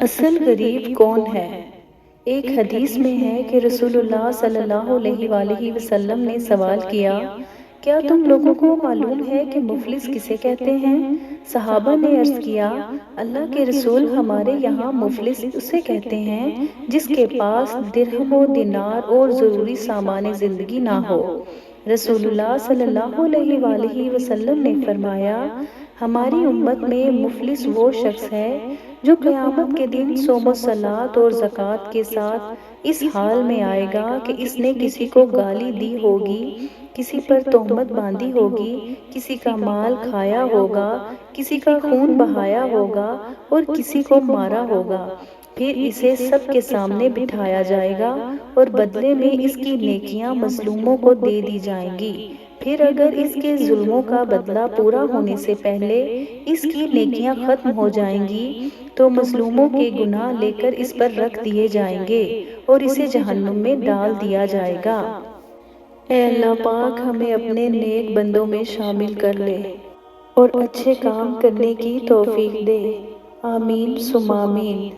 اصل غریب کون ہے؟ ایک حدیث میں ہے کہ رسول اللہ صلی اللہ علیہ وآلہ وسلم نے سوال کیا، کیا تم لوگوں کو معلوم ہے کہ مفلس کسے کہتے ہیں؟ صحابہ نے عرض کیا، اللہ کے رسول، ہمارے یہاں مفلس اسے کہتے ہیں جس کے پاس درہم و دینار اور ضروری سامان زندگی نہ ہو۔ رسول اللہ صلی اللہ علیہ وآلہ وسلم نے فرمایا، ہماری امت میں مفلس وہ شخص ہے جو قیامت کے دن صوم و صلات اور زکوٰۃ کے ساتھ اس حال میں آئے گا کہ اس نے کسی کو گالی دی ہوگی، کسی پر تہمت باندھی ہوگی، کسی کا مال کھایا ہوگا، کسی کا خون بہایا ہوگا اور کسی کو مارا ہوگا۔ پھر اسے سب کے سامنے بٹھایا جائے گا اور بدلے میں اس کی نیکیاں مظلوموں کو دے دی جائیں گی۔ پھر اگر اس کے ظلموں کا بدلہ پورا ہونے سے پہلے اس کی نیکیاں ختم ہو جائیں گی تو مظلوموں کے گناہ لے کر اس پر رکھ دیے جائیں گے اور اسے جہنم میں ڈال دیا جائے گا۔ اے اللہ پاک، ہمیں اپنے نیک بندوں میں شامل کر لے اور اچھے کام کرنے کی توفیق دے۔ آمین ثم آمین۔